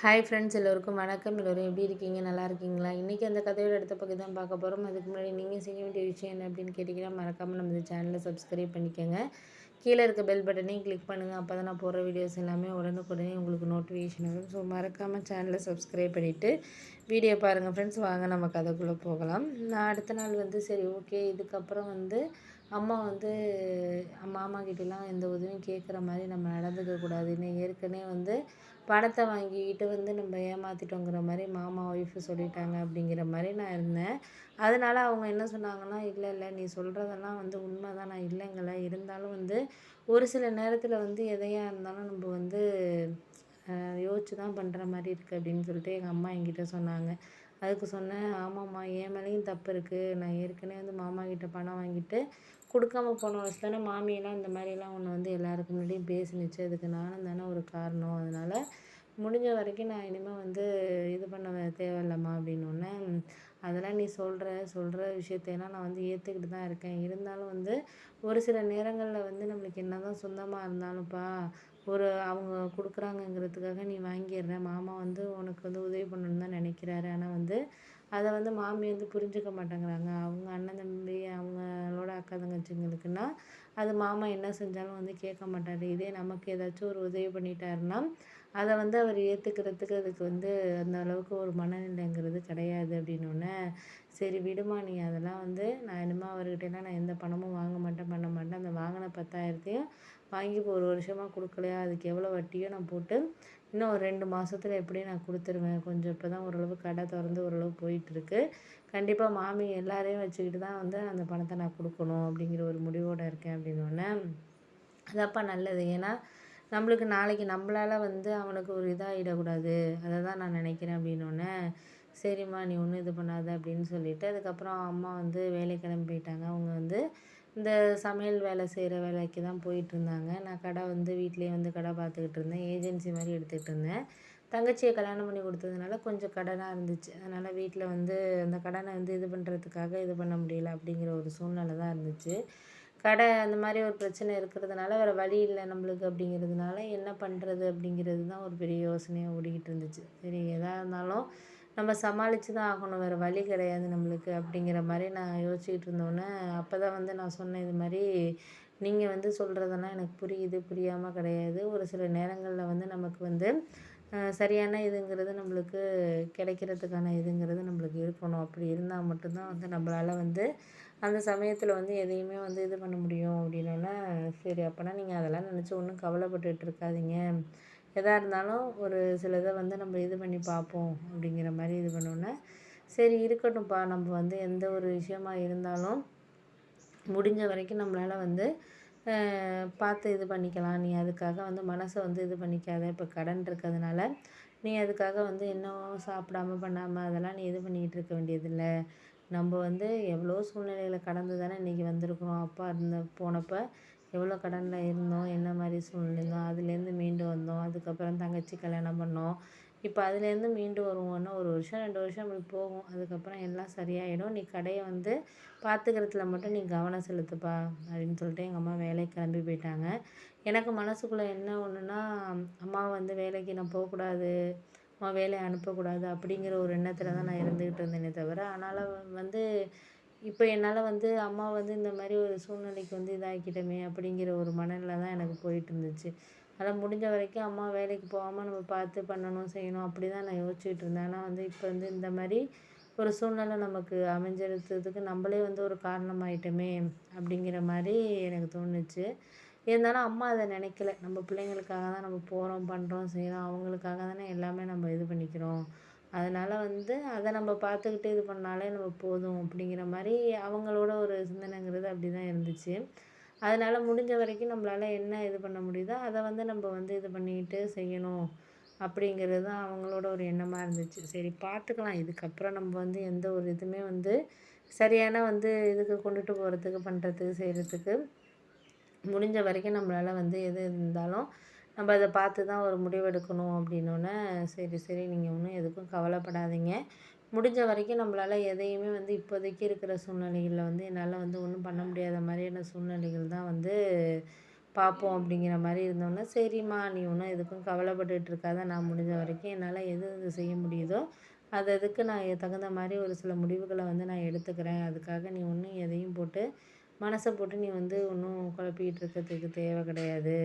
Hi friends, எல்லோருக்கும் வணக்கம். எல்லோரும் எப்படி இருக்கீங்க? நல்லா இருக்கீங்களா? இன்றைக்கி அந்த கதையோட அடுத்த பக்கம் தான் பார்க்க போகிறோம். அதுக்கு முன்னாடி நீங்கள் செய்ய வேண்டிய விஷயம் என்ன அப்படின்னு கேட்டிங்கன்னா, மறக்காமல் நம்ம இந்த சேனலை சப்ஸ்கிரைப் பண்ணிக்கோங்க. கீழே இருக்க பெல் பட்டனையும் கிளிக் பண்ணுங்கள். அப்போ தான் நான் போடுற வீடியோஸ் எல்லாமே உடனுக்குடனே உங்களுக்கு நோட்டிஃபிகேஷன் வரும். ஸோ மறக்காமல் சேனலை சப்ஸ்கிரைப் பண்ணிவிட்டு வீடியோ பாருங்கள் ஃப்ரெண்ட்ஸ். வாங்க நம்ம கதைக்குள்ளே போகலாம். நான் அடுத்த நாள் சரி ஓகே, இதுக்கப்புறம் அம்மா மாமா கிட்டலாம் எந்த உதவியும் கேட்குற மாதிரி நம்ம நடந்துக்கக்கூடாது. இன்னும் ஏற்கனவே பணத்தை வாங்கிக்கிட்டு நம்ம ஏமாற்றிட்டோங்கிற மாதிரி மாமா ஒய்ஃபு சொல்லிட்டாங்க அப்படிங்கிற மாதிரி நான் இருந்தேன். அதனால் அவங்க என்ன சொன்னாங்கன்னா, இல்லை இல்லை, நீ சொல்கிறதெல்லாம் உண்மை தான், நான் இல்லைங்கள, இருந்தாலும் ஒரு சில நேரத்தில் எதையா இருந்தாலும் நம்ம யோசிச்சு தான் பண்ணுற மாதிரி இருக்குது அப்படின்னு சொல்லிட்டு எங்கள் அம்மா என்கிட்ட சொன்னாங்க. அதுக்கு சொன்னேன், ஆமாம்மா, என் மேலேயும் தப்பு இருக்குது. நான் ஏற்கனவே மாமா கிட்ட பணம் வாங்கிட்டு கொடுக்காம போன வச்சு தானே மாமியெல்லாம் இந்த மாதிரிலாம் ஒன்று எல்லாருக்கு முன்னாடியும் பேசினுச்சு. அதுக்கு நானும் தானே ஒரு காரணம். அதனால் முடிஞ்ச வரைக்கும் நான் இனிமேல் இது பண்ண தேவையில்லம்மா அப்படின்னோடனே, அதெல்லாம் நீ சொல்கிற விஷயத்தையெல்லாம் நான் ஏற்றுக்கிட்டு தான் இருக்கேன். இருந்தாலும் ஒரு சில நேரங்களில் நம்மளுக்கு என்ன தான் சொந்தமாக இருந்தாலும்ப்பா, அவங்க கொடுக்குறாங்கங்கிறதுக்காக நீ வாங்கிடுற. மாமா உனக்கு உதவி பண்ணணுன்னு தான் நினைக்கிறாரு. ஆனால் அதை மாமி புரிஞ்சுக்க மாட்டேங்கிறாங்க. அவங்க அண்ணன் தம்பி அவங்களோட அக்கா தங்கச்சிங்களுக்குன்னா அது மாமா என்ன செஞ்சாலும் கேட்க மாட்டார். இதே நமக்கு ஏதாச்சும் ஒரு உதவி பண்ணிட்டாருன்னா அதை அவர் ஏற்றுக்கிறதுக்கு அதுக்கு அந்த அளவுக்கு ஒரு மனநிலைங்கிறது கிடையாது அப்படின்னோடனே, சரி விடுமா, நீ அதெல்லாம் நான் இனிமேல் அவர்கிட்டலாம் நான் எந்த பணமும் வாங்க மாட்டேன், பண்ண மாட்டேன். அந்த வாங்கின 10,000த்தையும் வாங்கி இப்போ ஒரு வருஷமாக கொடுக்கலையா, அதுக்கு எவ்வளோ வட்டியோ நான் போட்டு இன்னும் ஒரு 2 மாதத்துல எப்படியும் நான் கொடுத்துருவேன். கொஞ்சம் இப்போ தான் ஓரளவு கடை திறந்து ஓரளவு போயிட்டுருக்கு. கண்டிப்பாக மாமி எல்லாரையும் வச்சுக்கிட்டு தான் அந்த பணத்தை நான் கொடுக்கணும் அப்படிங்கிற ஒரு முடிவோடு இருக்கேன் அப்படின்னோடனே, அதாப்பா நல்லது. ஏன்னா நம்மளுக்கு நாளைக்கு நம்மளால் அவனுக்கு ஒரு இதாகிடக்கூடாது, அதை தான் நான் நினைக்கிறேன் அப்படின்னோடனே, சரிம்மா நீ ஒன்றும் இது பண்ணாத அப்படின்னு சொல்லிவிட்டு, அதுக்கப்புறம் அம்மா வேலைக்கு கிளம்பி போயிட்டாங்க. அவங்க இந்த சமையல் வேலை செய்கிற வேலைக்கு தான் போயிட்டுருந்தாங்க. நான் கடை வீட்லேயே கடை பார்த்துக்கிட்டு இருந்தேன். ஏஜென்சி மாதிரி எடுத்துகிட்டு இருந்தேன். தங்கச்சியை கல்யாணம் பண்ணி கொடுத்ததுனால கொஞ்சம் கடனாக இருந்துச்சு. அதனால் வீட்டில் அந்த கடனை இது பண்ணுறதுக்காக இது பண்ண முடியல அப்படிங்கிற ஒரு சூழ்நிலை தான் இருந்துச்சு. கடை அந்த மாதிரி ஒரு பிரச்சனை இருக்கிறதுனால வேறு வழி இல்லை நம்மளுக்கு அப்படிங்கிறதுனால என்ன பண்ணுறது அப்படிங்கிறது தான் ஒரு பெரிய யோசனையாக ஓடிக்கிட்டு இருந்துச்சு. சரி எதாக இருந்தாலும் நம்ம சமாளித்து தான் ஆகணும், வேறு வழி கிடையாது நம்மளுக்கு அப்படிங்கிற மாதிரி நான் யோசிச்சுக்கிட்டு இருந்தோன்னே, அப்போ தான் நான் சொன்னேன், இது மாதிரி நீங்கள் சொல்கிறதெல்லாம் எனக்கு புரியுது, புரியாமல் கிடையாது. ஒரு சில நேரங்களில் நமக்கு சரியான இதுங்கிறது நம்மளுக்கு கிடைக்கிறதுக்கான இதுங்கிறது நம்மளுக்கு இருக்கணும். அப்படி இருந்தால் மட்டும்தான் நம்மளால் அந்த சமயத்தில் எதையுமே இது பண்ண முடியும் அப்படின்னோடனே, சரி அப்போனா நீங்கள் அதெல்லாம் நினச்சி ஒன்றும் கவலைப்பட்டுட்டு இருக்காதீங்க. எதாக இருந்தாலும் ஒரு சிலதை நம்ம இது பண்ணி பார்ப்போம் அப்படிங்கிற மாதிரி இது பண்ணோன்னே, சரி இருக்கட்டும்ப்பா, நம்ம எந்த ஒரு விஷயமா இருந்தாலும் முடிஞ்ச வரைக்கும் நம்மளால் பார்த்து இது பண்ணிக்கலாம். நீ அதுக்காக மனசை இது பண்ணிக்காத. இப்போ கடன் இருக்கிறதுனால நீ அதுக்காக இன்னும் சாப்பிடாம பண்ணாமல் அதெல்லாம் நீ இது பண்ணிக்கிட்டு இருக்க வேண்டியதில்ல. நம்ம எவ்வளோ சூழ்நிலைகளை கடந்து தானே இன்றைக்கி வந்திருக்கிறோம். அப்பா போனப்போ எவ்வளோ கடனில் இருந்தோம், என்ன மாதிரி சூழ்நிலை இருந்தோம், அதுலேருந்து மீண்டு வந்தோம். அதுக்கப்புறம் தங்கச்சி கல்யாணம் பண்ணோம். இப்போ அதுலேருந்து மீண்டு வருவோன்னா 1 வருஷம் 2 வருஷம் அப்படி போகும். அதுக்கப்புறம் எல்லாம் சரியாயிடும். நீ கடையை பார்த்துக்கிறதுல மட்டும் நீ கவனம் செலுத்துப்பா அப்படின்னு சொல்லிட்டு எங்கள் அம்மா வேலைக்கு கிளம்பி போயிட்டாங்க. எனக்கு மனசுக்குள்ளே என்ன ஒன்றுனா, அம்மா வேலைக்கு நான் போகக்கூடாது, அம்மா வேலையை அனுப்பக்கூடாது அப்படிங்கிற ஒரு எண்ணத்தில் தான் நான் இருந்துக்கிட்டு இருந்தேனே தவிர, அதனால் இப்போ என்னால் அம்மா இந்த மாதிரி ஒரு சூழ்நிலைக்கு இதாக்கிட்டோமே அப்படிங்கிற ஒரு மனநிலை தான் எனக்கு போயிட்டு இருந்துச்சு. அதனால் முடிஞ்ச வரைக்கும் அம்மா வேலைக்கு போகாமல் நம்ம பார்த்து பண்ணணும், செய்யணும் அப்படி தான் நான் யோசிச்சுக்கிட்டு இருந்தேன். ஆனால் இப்போ இந்த மாதிரி ஒரு சூழ்நிலை நமக்கு அமைஞ்சிருக்கிறதுக்கு நம்மளே ஒரு காரணமாயிட்டோமே அப்படிங்கிற மாதிரி எனக்கு தோணுச்சு. இருந்தாலும் அம்மா அதை நினைக்கல. நம்ம பிள்ளைங்களுக்காக தான் நம்ம போகிறோம், பண்ணுறோம், செய்கிறோம். அவங்களுக்காக தானே எல்லாமே நம்ம இது பண்ணிக்கிறோம். அதனால் அதை நம்ம பார்த்துக்கிட்டு இது பண்ணாலே நம்ம போதும் அப்படிங்கிற மாதிரி அவங்களோட ஒரு சிந்தனைங்கிறது அப்படி தான் இருந்துச்சு. அதனால் முடிஞ்ச வரைக்கும் நம்மளால் என்ன இது பண்ண முடியுதோ அதை நம்ம இது பண்ணிக்கிட்டு செய்யணும் அப்படிங்கிறது தான் அவங்களோட ஒரு எண்ணமாக இருந்துச்சு. சரி பார்த்துக்கலாம், இதுக்கப்புறம் நம்ம எந்த ஒரு இதுவுமே சரியான இதுக்கு கொண்டுட்டு போகிறதுக்கு, பண்ணுறதுக்கு, செய்கிறதுக்கு முடிஞ்ச வரைக்கும் நம்மளால் எது இருந்தாலும் நம்ம அதை பார்த்து தான் ஒரு முடிவெடுக்கணும் அப்படின்னோடனே, சரி சரி நீங்கள் ஒன்றும் எதுக்கும் கவலைப்படாதீங்க. முடிஞ்ச வரைக்கும் நம்மளால் எதையுமே இப்போதைக்கு இருக்கிற சூழ்நிலைகளில் என்னால் ஒன்றும் பண்ண முடியாத மாதிரியான சூழ்நிலைகள் தான் பார்ப்போம் அப்படிங்கிற மாதிரி இருந்தோன்னே, சரிம்மா நீ ஒன்றும் எதுக்கும் கவலைப்பட்டுட்டு இருக்காத, நான் முடிஞ்ச வரைக்கும் என்னால் எது எது செய்ய முடியுதோ அது அதுக்கு நான் தகுந்த மாதிரி ஒரு சில முடிவுகளை வந்து நான் எடுத்துக்கிறேன். அதுக்காக நீ ஒன்றும் எதையும் போட்டு மனசை போட்டு நீ வந்து ஒன்றும் குழப்பிக்கிட்டு இருக்கிறதுக்கு தேவை கிடையாது.